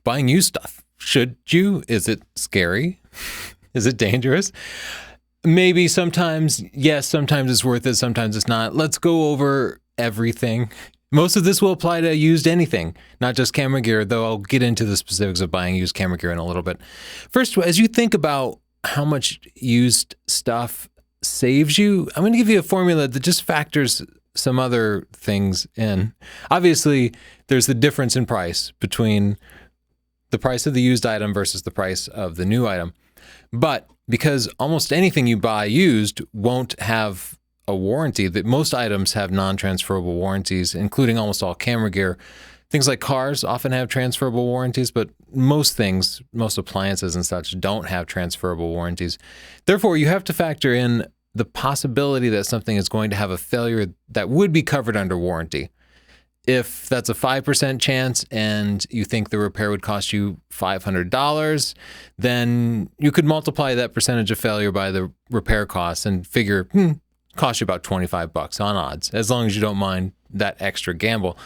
buying used stuff. Should you? Is it scary? Is it dangerous? Maybe sometimes, yes, sometimes it's worth it, sometimes it's not. Let's go over everything. Most of this will apply to used anything, not just camera gear, though I'll get into the specifics of buying used camera gear in a little bit. First, as you think about how much used stuff saves you, I'm going to give you a formula that just factors some other things in. Obviously, there's the difference in price between the price of the used item versus the price of the new item. But because almost anything you buy used won't have a warranty, that most items have non-transferable warranties, including almost all camera gear. Things like cars often have transferable warranties, but most things, most appliances and such, don't have transferable warranties. Therefore, you have to factor in the possibility that something is going to have a failure that would be covered under warranty. If that's a 5% chance and you think the repair would cost you $500, then you could multiply that percentage of failure by the repair costs and figure, cost you about $25 on odds, as long as you don't mind that extra gamble.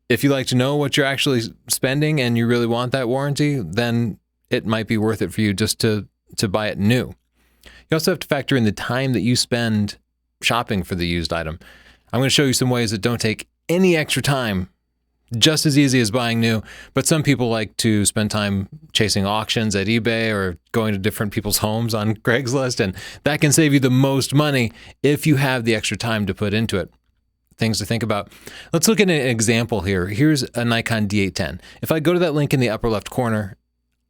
If you like to know what you're actually spending and you really want that warranty, then it might be worth it for you just to buy it new. You also have to factor in the time that you spend shopping for the used item. I'm going to show you some ways that don't take any extra time, just as easy as buying new. But some people like to spend time chasing auctions at eBay or going to different people's homes on Craigslist, and that can save you the most money if you have the extra time to put into it. Things to think about. Let's look at an example here. Here's a Nikon D810. If I go to that link in the upper left corner,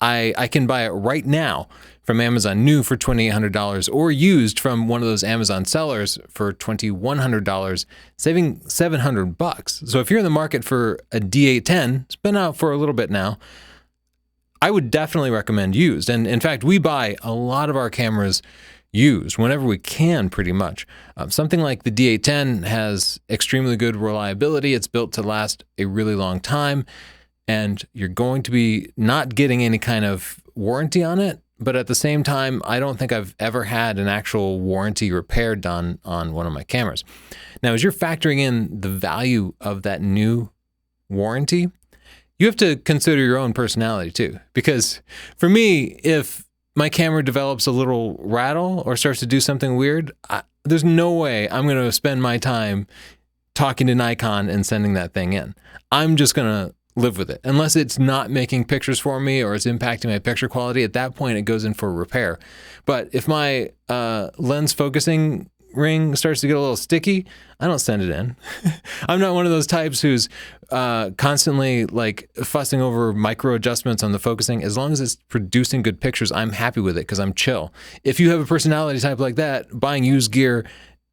I can buy it right now from Amazon new for $2,800 or used from one of those Amazon sellers for $2,100, saving $700. So if you're in the market for a D810, it's been out for a little bit now, I would definitely recommend used. And in fact, we buy a lot of our cameras used whenever we can, pretty much. Something like the D810 has extremely good reliability. It's built to last a really long time, and you're going to be not getting any kind of warranty on it. But at the same time, I don't think I've ever had an actual warranty repair done on one of my cameras. Now, as you're factoring in the value of that new warranty, you have to consider your own personality too. Because for me, if my camera develops a little rattle or starts to do something weird, there's no way I'm going to spend my time talking to Nikon and sending that thing in. I'm just going to live with it. Unless it's not making pictures for me or it's impacting my picture quality, at that point it goes in for repair. But if my lens focusing ring starts to get a little sticky, I don't send it in. I'm not one of those types who's constantly like fussing over micro adjustments on the focusing. As long as it's producing good pictures, I'm happy with it because I'm chill. If you have a personality type like that, buying used gear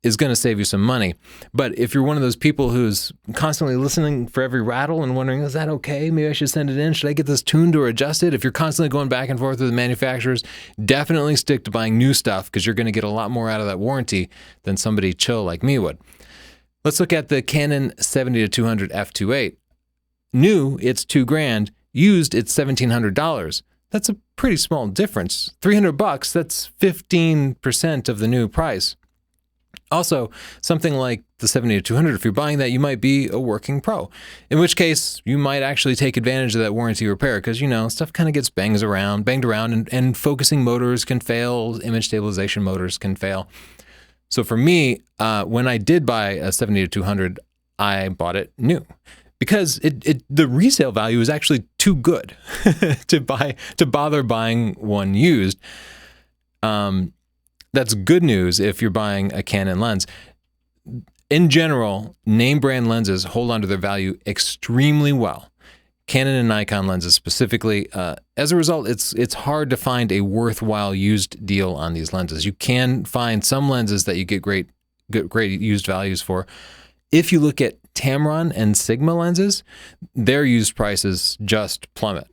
is going to save you some money. But if you're one of those people who's constantly listening for every rattle and wondering, is that okay? Maybe I should send it in. Should I get this tuned or adjusted? If you're constantly going back and forth with the manufacturers, definitely stick to buying new stuff because you're going to get a lot more out of that warranty than somebody chill like me would. Let's look at the Canon 70-200 f2.8. New, it's $2,000. Used, it's $1,700. That's a pretty small difference. $300, that's 15% of the new price. Also, something like the 70-200, if you're buying that, you might be a working pro, in which case you might actually take advantage of that warranty repair because, you know, stuff kind of gets banged around and focusing motors can fail, image stabilization motors can fail. So for me, when I did buy a 70-200, I bought it new because the resale value is actually too good to bother buying one used. That's good news if you're buying a Canon lens. In general, name brand lenses hold on to their value extremely well. Canon and Nikon lenses specifically. As a result, it's hard to find a worthwhile used deal on these lenses. You can find some lenses that you get great used values for. If you look at Tamron and Sigma lenses, their used prices just plummet.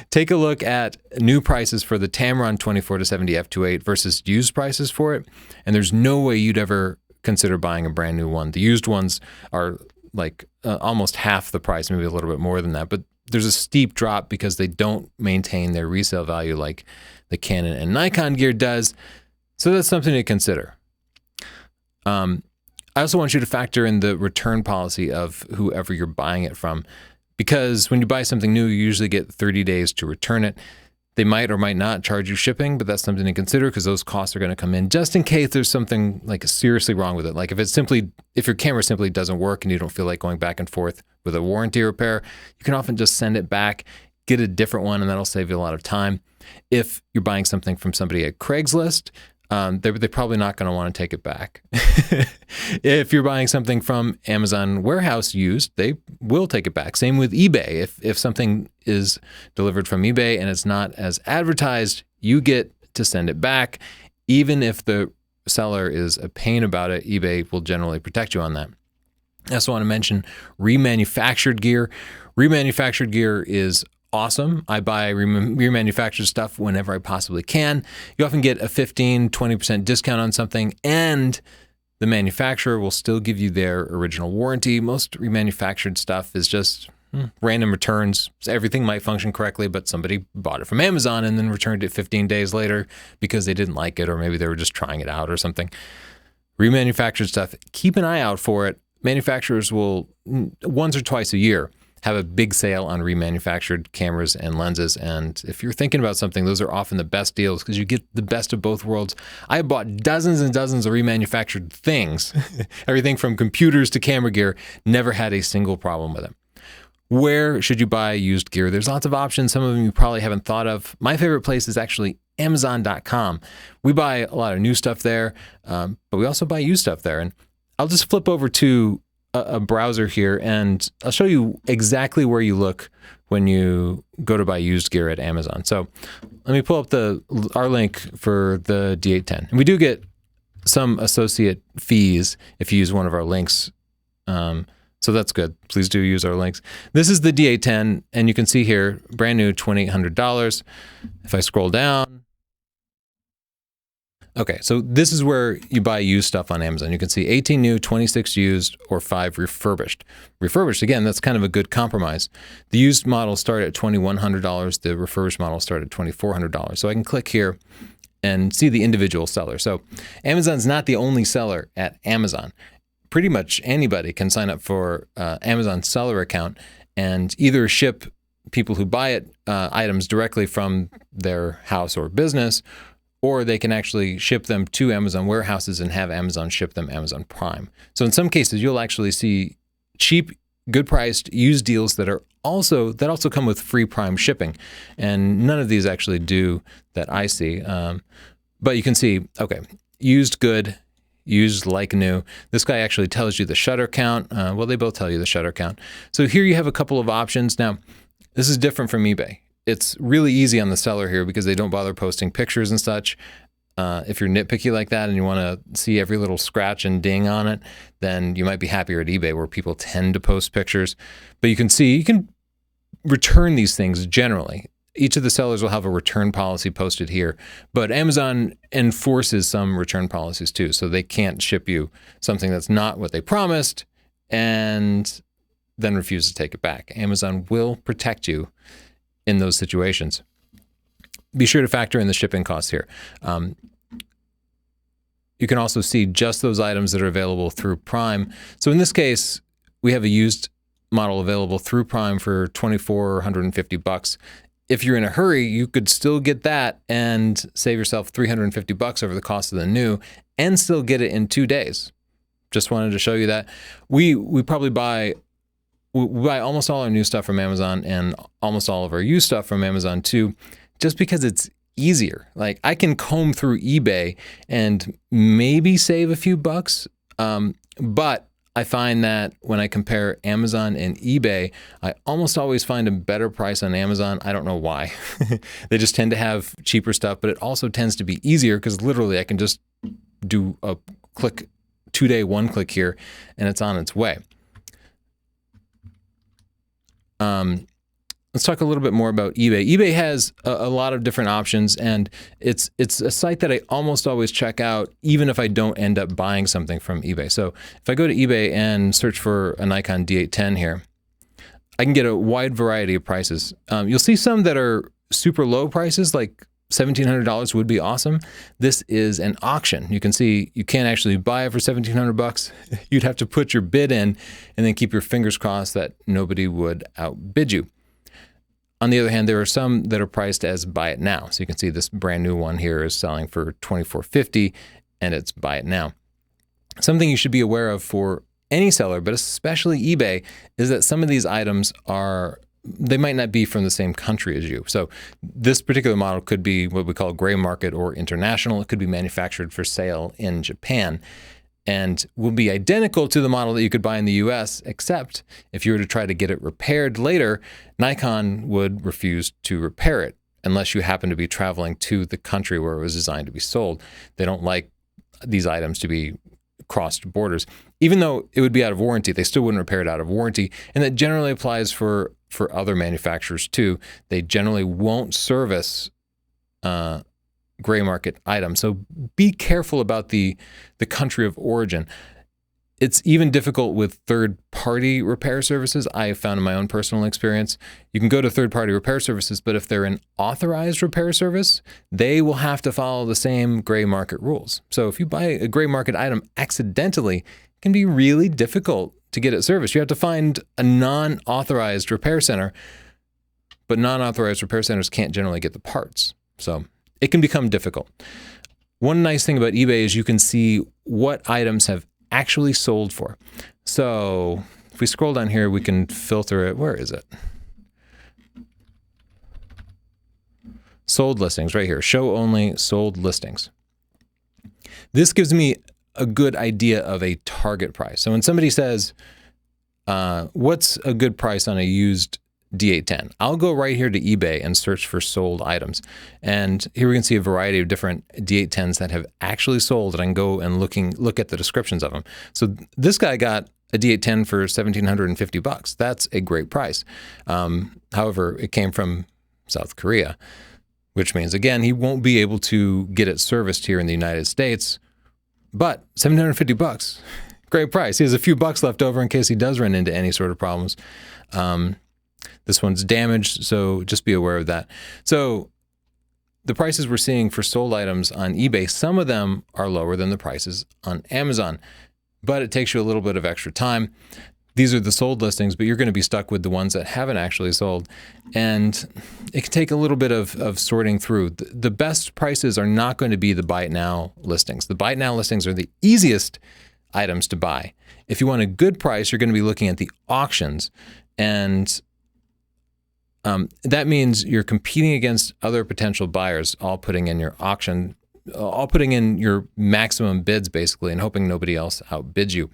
Take a look at new prices for the Tamron 24-70 f2.8 versus used prices for it, and there's no way you'd ever consider buying a brand new one. The used ones are like almost half the price, maybe a little bit more than that, but there's a steep drop because they don't maintain their resale value like the Canon and Nikon gear does. So that's something to consider. I also want you to factor in the return policy of whoever you're buying it from. because when you buy something new, you usually get 30 days to return it. They might or might not charge you shipping, but that's something to consider because those costs are going to come in just in case there's something like seriously wrong with it. Like if your camera simply doesn't work and you don't feel like going back and forth with a warranty repair, you can often just send it back, get a different one, and that'll save you a lot of time. If you're buying something from somebody at Craigslist, they're probably not going to want to take it back. If you're buying something from Amazon warehouse used, they will take it back. Same with eBay. If something is delivered from eBay and it's not as advertised, you get to send it back. Even if the seller is a pain about it, eBay will generally protect you on that. I also want to mention remanufactured gear. Remanufactured gear is awesome. I buy remanufactured stuff whenever I possibly can. You often get a 15-20% discount on something, and the manufacturer will still give you their original warranty. Most remanufactured stuff is just random returns. So everything might function correctly, but somebody bought it from Amazon and then returned it 15 days later because they didn't like it, or maybe they were just trying it out or something. Remanufactured stuff, keep an eye out for it. Manufacturers will once or twice a year have a big sale on remanufactured cameras and lenses. And if you're thinking about something, those are often the best deals because you get the best of both worlds. I bought dozens and dozens of remanufactured things, everything from computers to camera gear, never had a single problem with it. Where should you buy used gear? There's lots of options. Some of them you probably haven't thought of. My favorite place is actually Amazon.com. We buy a lot of new stuff there, but we also buy used stuff there. And I'll just flip over to a browser here, and I'll show you exactly where you look when you go to buy used gear at Amazon. So let me pull up our link for the D810. And we do get some associate fees if you use one of our links. So that's good. Please do use our links. This is the D810, and you can see here, brand new, $2,800. If I scroll down, okay, so this is where you buy used stuff on Amazon. You can see 18 new, 26 used, or 5 refurbished. Refurbished, again, that's kind of a good compromise. The used models start at $2,100. The refurbished models start at $2,400. So I can click here and see the individual seller. So Amazon's not the only seller at Amazon. Pretty much anybody can sign up for Amazon seller account and either ship people who buy it items directly from their house or business, or they can actually ship them to Amazon warehouses and have Amazon ship them Amazon Prime. So in some cases, you'll actually see cheap, good priced used deals that also come with free Prime shipping. And none of these actually do that I see. But you can see, okay, used good, used like new. This guy actually tells you the shutter count. Well, they both tell you the shutter count. So here you have a couple of options. Now, this is different from eBay. It's really easy on the seller here because they don't bother posting pictures and such. If you're nitpicky like that and you want to see every little scratch and ding on it, then you might be happier at eBay where people tend to post pictures. But you can return these things generally. Each of the sellers will have a return policy posted here, but Amazon enforces some return policies too. So they can't ship you something that's not what they promised and then refuse to take it back. Amazon will protect you in those situations. Be sure to factor in the shipping costs here. You can also see just those items that are available through Prime. So in this case, we have a used model available through Prime for $2,450. If you're in a hurry, you could still get that and save yourself $350 over the cost of the new and still get it in 2 days. Just wanted to show you that. We probably buy almost all our new stuff from Amazon and almost all of our used stuff from Amazon too, just because it's easier. Like I can comb through eBay and maybe save a few bucks, but I find that when I compare Amazon and eBay, I almost always find a better price on Amazon. I don't know why. They just tend to have cheaper stuff, but it also tends to be easier because literally I can just do a click, 2-day, 1-click here, and it's on its way. Let's talk a little bit more about eBay. eBay has a lot of different options, and it's a site that I almost always check out, even if I don't end up buying something from eBay. So if I go to eBay and search for a Nikon D810 here, I can get a wide variety of prices. You'll see some that are super low prices, like $1,700 would be awesome. This is an auction. You can see you can't actually buy it for $1,700. You'd have to put your bid in and then keep your fingers crossed that nobody would outbid you. On the other hand, there are some that are priced as buy it now. So you can see this brand new one here is selling for $2,450 and it's buy it now. Something you should be aware of for any seller, but especially eBay, is that some of these items they might not be from the same country as you. So this particular model could be what we call gray market or international. It could be manufactured for sale in Japan and will be identical to the model that you could buy in the US, except if you were to try to get it repaired later, Nikon would refuse to repair it unless you happen to be traveling to the country where it was designed to be sold. They don't like these items to be crossed borders. Even though it would be out of warranty, they still wouldn't repair it out of warranty. And that generally applies for other manufacturers too. They generally won't service gray market items. So be careful about the country of origin. It's even difficult with third-party repair services. I have found in my own personal experience, you can go to third-party repair services, but if they're an authorized repair service, they will have to follow the same gray market rules. So if you buy a gray market item accidentally, it can be really difficult to get it serviced. You have to find a non-authorized repair center, but non-authorized repair centers can't generally get the parts. So it can become difficult. One nice thing about eBay is you can see what items have actually sold for. So if we scroll down here, we can filter it. Where is it? Sold listings right here. Show only sold listings. This gives me a good idea of a target price. So when somebody says, what's a good price on a used D810? I'll go right here to eBay and search for sold items. And here we can see a variety of different D810s that have actually sold, and I can go and look at the descriptions of them. So this guy got a D810 for $1,750. That's a great price. However, it came from South Korea, which means, again, he won't be able to get it serviced here in the United States, but $750, great price. He has a few bucks left over in case he does run into any sort of problems. This one's damaged, so just be aware of that. So the prices we're seeing for sold items on eBay, some of them are lower than the prices on Amazon, but it takes you a little bit of extra time. These are the sold listings, but you're going to be stuck with the ones that haven't actually sold. And it can take a little bit of sorting through. The best prices are not going to be the buy it now listings. The buy it now listings are the easiest items to buy. If you want a good price, you're going to be looking at the auctions. And that means you're competing against other potential buyers, all putting in your auction, all putting in your maximum bids basically, and hoping nobody else outbids you.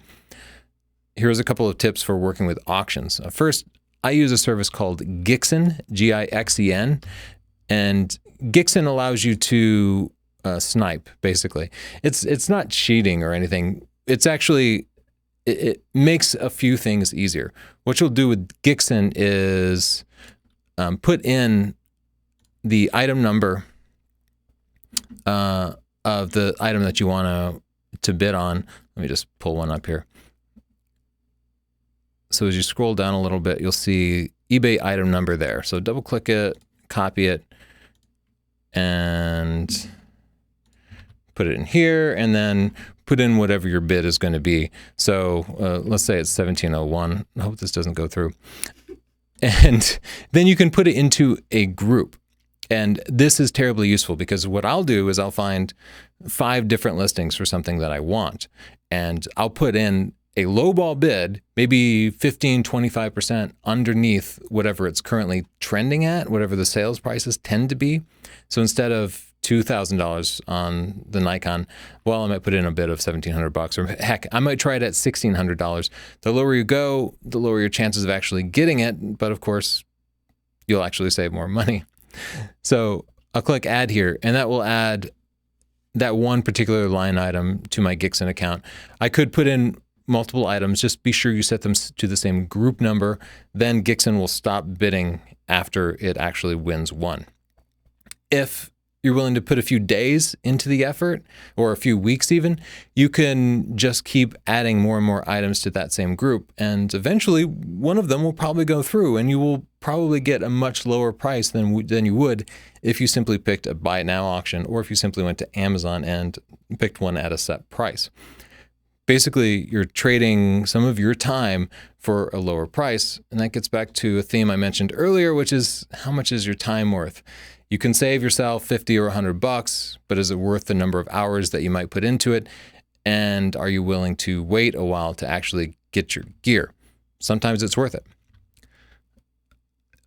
Here's a couple of tips for working with auctions. First, I use a service called Gixen, Gixen, and Gixen allows you to snipe, basically. It's not cheating or anything. It's actually, it makes a few things easier. What you'll do with Gixen is put in the item number of the item that you want to bid on. Let me just pull one up here. So as you scroll down a little bit, you'll see eBay item number there. So double click it, copy it, and put it in here, and then put in whatever your bid is going to be. So let's say it's 1701. I hope this doesn't go through. And then you can put it into a group. And this is terribly useful because what I'll do is I'll find 5 different listings for something that I want. And I'll put in a lowball bid, maybe 15, 25% underneath whatever it's currently trending at, whatever the sales prices tend to be. So instead of $2,000 on the Nikon, well, I might put in a bid of $1,700, or heck, I might try it at $1,600. The lower you go, the lower your chances of actually getting it. But of course, you'll actually save more money. So I'll click add here, and that will add that one particular line item to my Gixen account. I could put in multiple items. Just be sure you set them to the same group number. Then Gixen will stop bidding after it actually wins one. If you're willing to put a few days into the effort, or a few weeks even, you can just keep adding more and more items to that same group. And eventually one of them will probably go through, and you will probably get a much lower price than you would if you simply picked a buy it now auction, or if you simply went to Amazon and picked one at a set price. Basically, you're trading some of your time for a lower price. And that gets back to a theme I mentioned earlier, which is how much is your time worth? You can save yourself 50 or $100, but is it worth the number of hours that you might put into it? And are you willing to wait a while to actually get your gear? Sometimes it's worth it.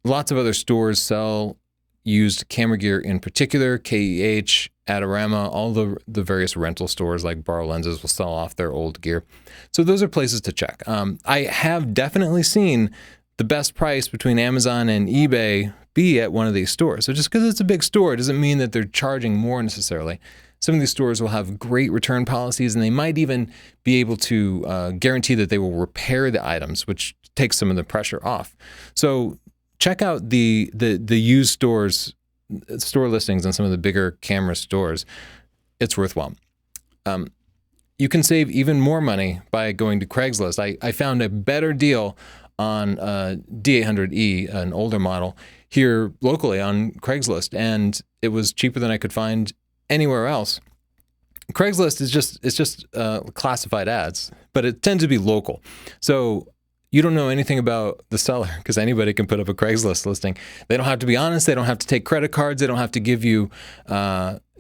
Lots of other stores sell used camera gear, in particular, KEH, Adorama, all the various rental stores like Borrow Lenses will sell off their old gear. So those are places to check. I have definitely seen the best price between Amazon and eBay be at one of these stores. So just because it's a big store doesn't mean that they're charging more necessarily. Some of these stores will have great return policies, and they might even be able to guarantee that they will repair the items, which takes some of the pressure off. So check out the used stores, store listings in some of the bigger camera stores. It's worthwhile. You can save even more money by going to Craigslist. I found a better deal on D800E, an older model, here locally on Craigslist, and it was cheaper than I could find anywhere else. Craigslist is just classified ads, but it tends to be local. So you don't know anything about the seller because anybody can put up a Craigslist listing. They don't have to be honest. They don't have to take credit cards. They don't have to give you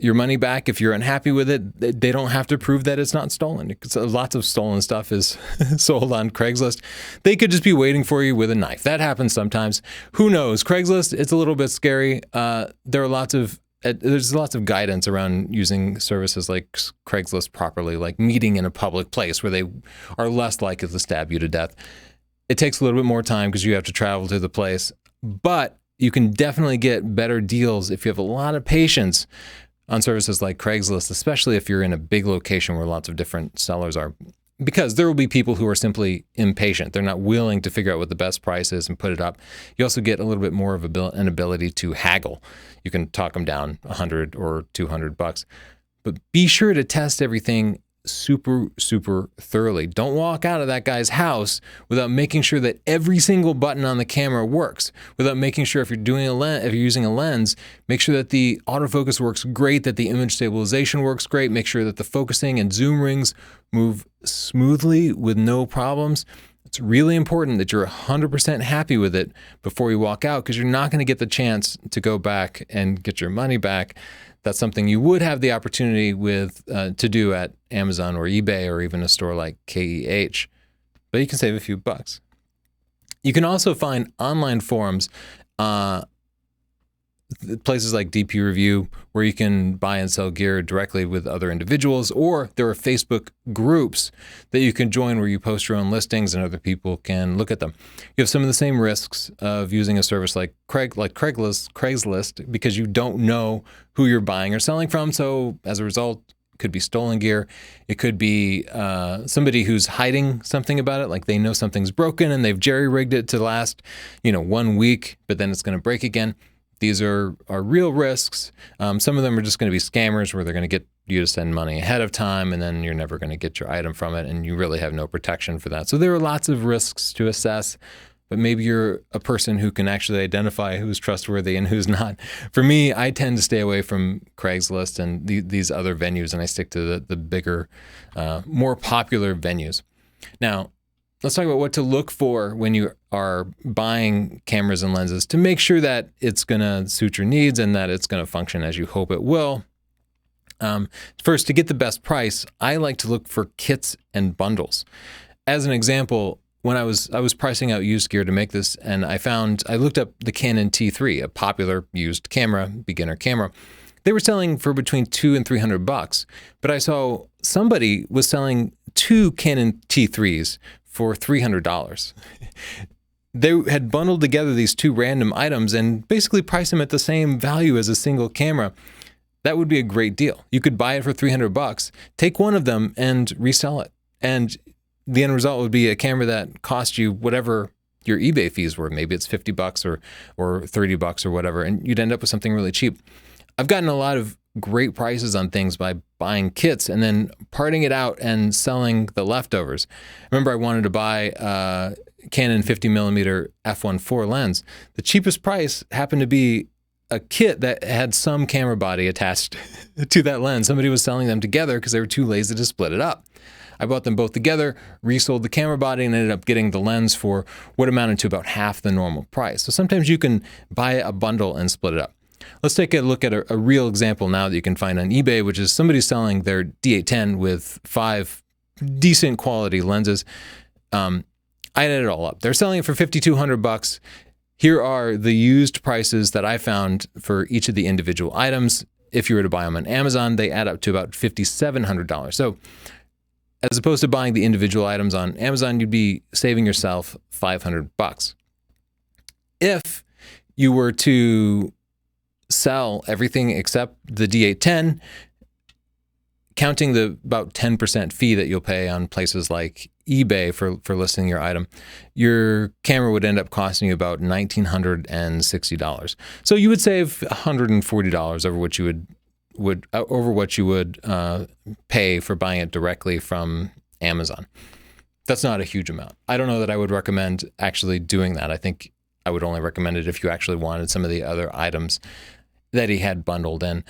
your money back if you're unhappy with it. They don't have to prove that it's not stolen. Because lots of stolen stuff is sold on Craigslist. They could just be waiting for you with a knife. That happens sometimes. Who knows? Craigslist, it's a little bit scary. There's lots of guidance around using services like Craigslist properly, like meeting in a public place where they are less likely to stab you to death. It takes a little bit more time because you have to travel to the place, but you can definitely get better deals if you have a lot of patience on services like Craigslist, especially if you're in a big location where lots of different sellers are, because there will be people who are simply impatient. They're not willing to figure out what the best price is and put it up. You also get a little bit more of an ability to haggle. You can talk them down $100 or $200, but be sure to test everything super thoroughly. Don't walk out of that guy's house without making sure that every single button on the camera works, without making sure if you're using a lens, make sure that the autofocus works great, that the image stabilization works great, make sure that the focusing and zoom rings move smoothly with no problems. It's really important that you're 100% happy with it before you walk out, because you're not going to get the chance to go back and get your money back. That's something you would have the opportunity to do at Amazon or eBay or even a store like KEH, but you can save a few bucks. You can also find online forums, places like DP Review, where you can buy and sell gear directly with other individuals, or there are Facebook groups that you can join where you post your own listings and other people can look at them. You have some of the same risks of using a service like Craigslist, because you don't know who you're buying or selling from. So as a result, it could be stolen gear. It could be somebody who's hiding something about it, like they know something's broken and they've jerry-rigged it to last 1 week, but then it's going to break again. These are real risks. Some of them are just going to be scammers where they're going to get you to send money ahead of time, and then you're never going to get your item from it, and you really have no protection for that. So there are lots of risks to assess, but maybe you're a person who can actually identify who's trustworthy and who's not. For me, I tend to stay away from Craigslist and these other venues, and I stick to the bigger, more popular venues. Now, let's talk about what to look for when you are buying cameras and lenses to make sure that it's going to suit your needs and that it's going to function as you hope it will. First, to get the best price, I like to look for kits and bundles. As an example, when I was pricing out used gear to make this, and I looked up the Canon T3, a popular used camera, beginner camera. They were selling for between $200 and $300, but I saw somebody was selling 2 Canon T3s for $300. They had bundled together these 2 random items and basically priced them at the same value as a single camera. That would be a great deal. You could buy it for $300, take one of them and resell it. And the end result would be a camera that cost you whatever your eBay fees were. Maybe it's $50 or $30 or whatever, and you'd end up with something really cheap. I've gotten a lot of great prices on things by buying kits and then parting it out and selling the leftovers. Remember, I wanted to buy Canon 50mm f1.4 lens. The cheapest price happened to be a kit that had some camera body attached to that lens. Somebody was selling them together because they were too lazy to split it up. I bought them both together, resold the camera body, and ended up getting the lens for what amounted to about half the normal price. So sometimes you can buy a bundle and split it up. Let's take a look at a real example now that you can find on eBay, which is somebody selling their D810 with 5 decent quality lenses. I added it all up. They're selling it for $5,200. Here are the used prices that I found for each of the individual items. If you were to buy them on Amazon, they add up to about $5,700. So as opposed to buying the individual items on Amazon, you'd be saving yourself $500. If you were to sell everything except the D810, counting the about 10% fee that you'll pay on places like eBay for listing your item, your camera would end up costing you about $1,960. So you would save $140 over what you would pay for buying it directly from Amazon. That's not a huge amount. I don't know that I would recommend actually doing that. I think I would only recommend it if you actually wanted some of the other items that he had bundled in.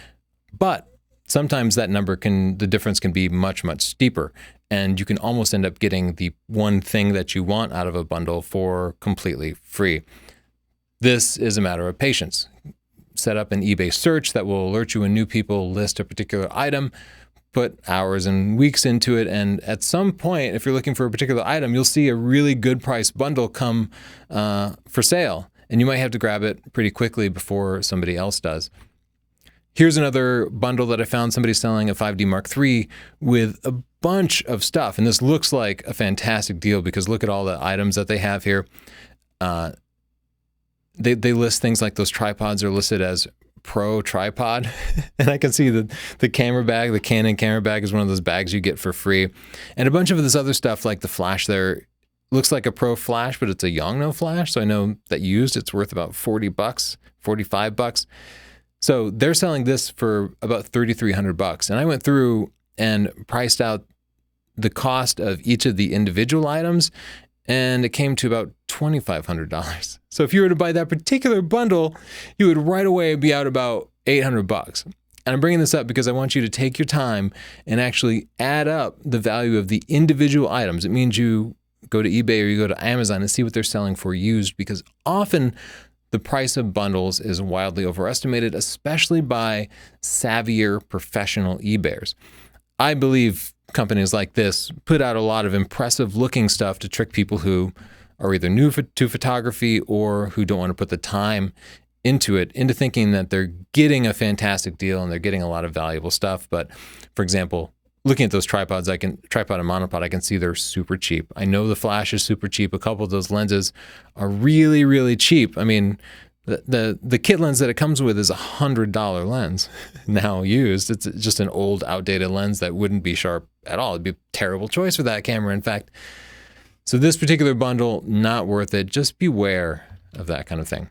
But sometimes the difference can be much, much steeper, and you can almost end up getting the one thing that you want out of a bundle for completely free. This is a matter of patience. Set up an eBay search that will alert you when new people list a particular item, put hours and weeks into it, and at some point, if you're looking for a particular item, you'll see a really good price bundle come for sale, and you might have to grab it pretty quickly before somebody else does. Here's another bundle that I found. Somebody selling a 5D Mark III with a bunch of stuff, and this looks like a fantastic deal because look at all the items that they have here. They list things like those tripods are listed as Pro tripod, and I can see the camera bag, the Canon camera bag is one of those bags you get for free, and a bunch of this other stuff like the flash there looks like a Pro flash, but it's a Yongnuo flash, so I know that used it's worth about $40, $45. So they're selling this for about $3,300, and I went through and priced out the cost of each of the individual items, and it came to about $2,500. So if you were to buy that particular bundle, you would right away be out about $800. And I'm bringing this up because I want you to take your time and actually add up the value of the individual items. It means you go to eBay or you go to Amazon and see what they're selling for used, because often the price of bundles is wildly overestimated, especially by savvier professional eBayers. I believe companies like this put out a lot of impressive looking stuff to trick people who are either new to photography or who don't want to put the time into it, into thinking that they're getting a fantastic deal and they're getting a lot of valuable stuff. But for example, looking at those tripods, tripod and monopod, I can see they're super cheap. I know the flash is super cheap. A couple of those lenses are really, really cheap. I mean, the kit lens that it comes with is $100 lens now used. It's just an old, outdated lens that wouldn't be sharp at all. It'd be a terrible choice for that camera, in fact. So this particular bundle, not worth it. Just beware of that kind of thing.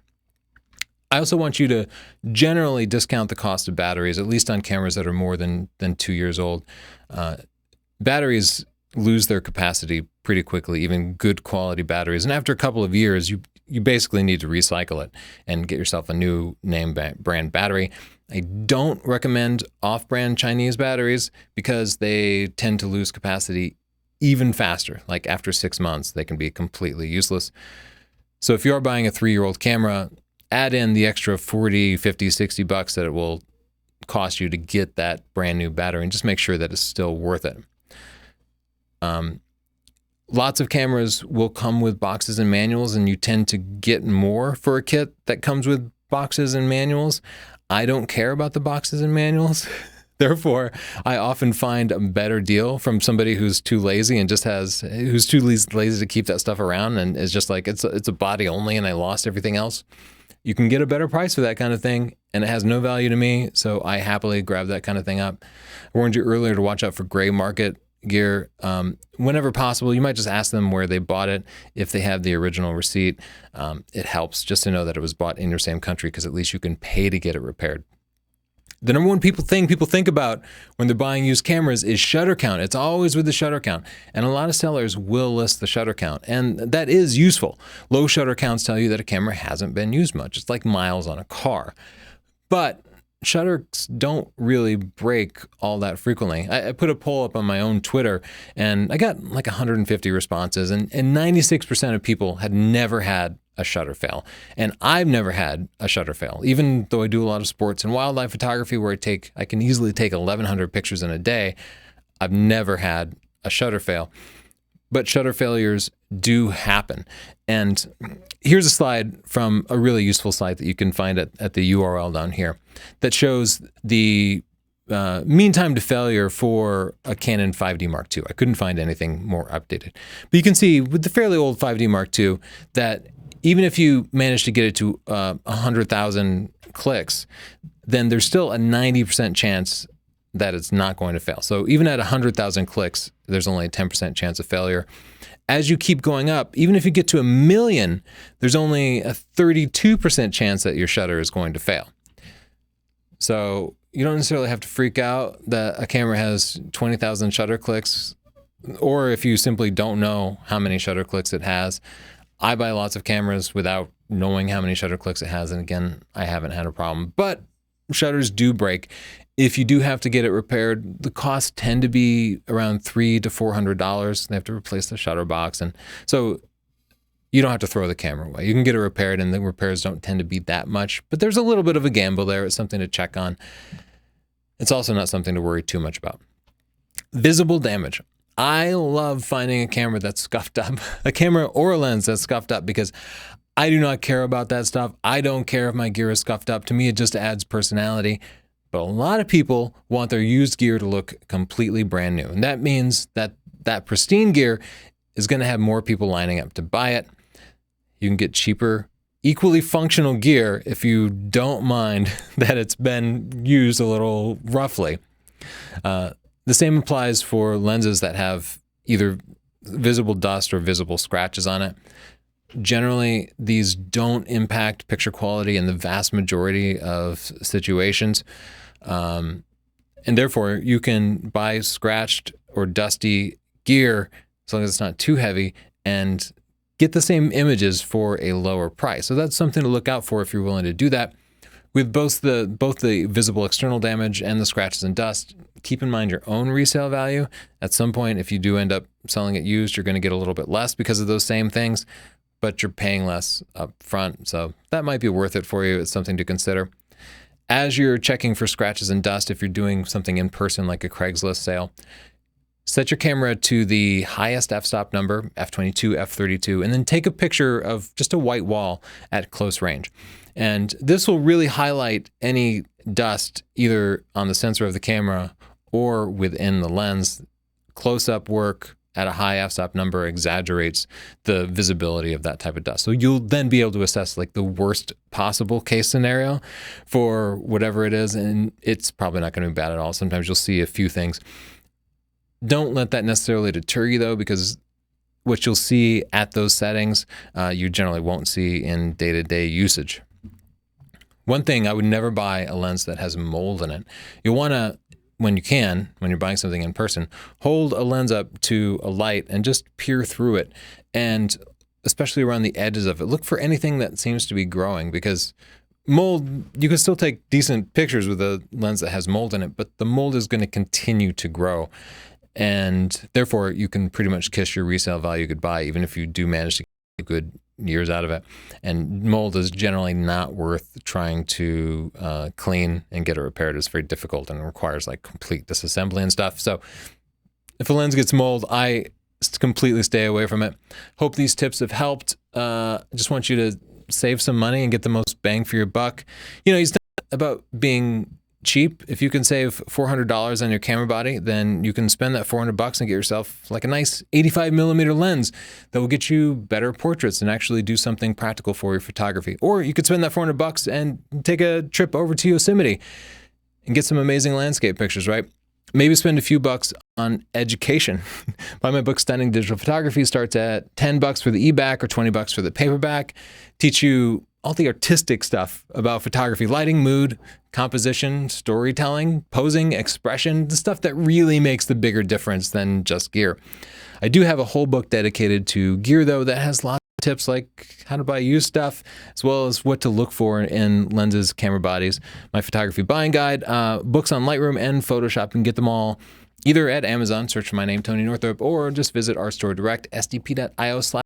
I also want you to generally discount the cost of batteries, at least on cameras that are more than 2 years old. Batteries lose their capacity pretty quickly, even good quality batteries. And after a couple of years, you basically need to recycle it and get yourself a new name brand battery. I don't recommend off-brand Chinese batteries because they tend to lose capacity even faster. Like after 6 months, they can be completely useless. So if you're buying a 3-year-old camera, add in the extra $40, $50, $60 that it will cost you to get that brand new battery, and just make sure that it's still worth it. Lots of cameras will come with boxes and manuals, and you tend to get more for a kit that comes with boxes and manuals. I don't care about the boxes and manuals. Therefore, I often find a better deal from somebody who's too lazy and who's too lazy to keep that stuff around and is just like, it's a body only and I lost everything else. You can get a better price for that kind of thing, and it has no value to me, so I happily grab that kind of thing up. I warned you earlier to watch out for gray market gear. Whenever possible, you might just ask them where they bought it. If they have the original receipt, it helps just to know that it was bought in your same country, because at least you can pay to get it repaired. The number one thing people think about when they're buying used cameras is shutter count. It's always with the shutter count. And a lot of sellers will list the shutter count. And that is useful. Low shutter counts tell you that a camera hasn't been used much. It's like miles on a car. But shutters don't really break all that frequently. I put a poll up on my own Twitter, and I got like 150 responses, and 96% of people had never had a shutter fail. And I've never had a shutter fail, even though I do a lot of sports and wildlife photography where I can easily take 1,100 pictures in a day. I've never had a shutter fail. But shutter failures do happen. And here's a slide from a really useful site that you can find at the URL down here that shows the mean time to failure for a Canon 5D Mark II. I couldn't find anything more updated. But you can see with the fairly old 5D Mark II that even if you manage to get it to 100,000 clicks, then there's still a 90% chance that it's not going to fail. So even at 100,000 clicks, there's only a 10% chance of failure. As you keep going up, even if you get to 1 million, there's only a 32% chance that your shutter is going to fail. So you don't necessarily have to freak out that a camera has 20,000 shutter clicks, or if you simply don't know how many shutter clicks it has. I buy lots of cameras without knowing how many shutter clicks it has, and again, I haven't had a problem. But shutters do break. If you do have to get it repaired, the costs tend to be around $300 to $400. They have to replace the shutter box, and so you don't have to throw the camera away. You can get it repaired, and the repairs don't tend to be that much. But there's a little bit of a gamble there. It's something to check on. It's also not something to worry too much about. Visible damage. I love finding a camera that's scuffed up, a camera or a lens that's scuffed up, because I do not care about that stuff. I don't care if my gear is scuffed up. To me, it just adds personality. But a lot of people want their used gear to look completely brand new. And that means that that pristine gear is going to have more people lining up to buy it. You can get cheaper, equally functional gear if you don't mind that it's been used a little roughly. The same applies for lenses that have either visible dust or visible scratches on it. Generally, these don't impact picture quality in the vast majority of situations. And therefore, you can buy scratched or dusty gear as long as it's not too heavy and get the same images for a lower price. So that's something to look out for if you're willing to do that. With both the visible external damage and the scratches and dust, keep in mind your own resale value. At some point, if you do end up selling it used, you're going to get a little bit less because of those same things, but you're paying less up front. So that might be worth it for you. It's something to consider. As you're checking for scratches and dust, if you're doing something in person like a Craigslist sale, set your camera to the highest f-stop number, f22, f32, and then take a picture of just a white wall at close range. And this will really highlight any dust either on the sensor of the camera or within the lens. Close-up work at a high f-stop number exaggerates the visibility of that type of dust. So you'll then be able to assess like the worst possible case scenario for whatever it is, and it's probably not going to be bad at all. Sometimes you'll see a few things. Don't let that necessarily deter you though, because what you'll see at those settings, you generally won't see in day-to-day usage. One thing, I would never buy a lens that has mold in it. You'll want to, when you're buying something in person, hold a lens up to a light and just peer through it. And especially around the edges of it, look for anything that seems to be growing, because mold, you can still take decent pictures with a lens that has mold in it, but the mold is going to continue to grow. And therefore, you can pretty much kiss your resale value goodbye, even if you do manage to get good years out of it. And mold is generally not worth trying to clean and get it repaired. It's very difficult and requires like complete disassembly and stuff. So if a lens gets mold, I completely stay away from it. Hope these tips have helped. Just want you to save some money and get the most bang for your buck. You know, it's not about being cheap. If you can save $400 on your camera body, then you can spend that $400 and get yourself like a nice 85mm lens that will get you better portraits and actually do something practical for your photography. Or you could spend that $400 and take a trip over to Yosemite and get some amazing landscape pictures, right? Maybe spend a few bucks on education. Buy my book, Stunning Digital Photography, starts at $10 for the e-back or $20 for the paperback. Teach you all the artistic stuff about photography, lighting, mood, composition, storytelling, posing, expression, the stuff that really makes the bigger difference than just gear. I do have a whole book dedicated to gear, though, that has lots of tips like how to buy used stuff, as well as what to look for in lenses, camera bodies, my photography buying guide, books on Lightroom and Photoshop. You can get them all either at Amazon, search for my name, Tony Northrup, or just visit our store direct, sdp.io/.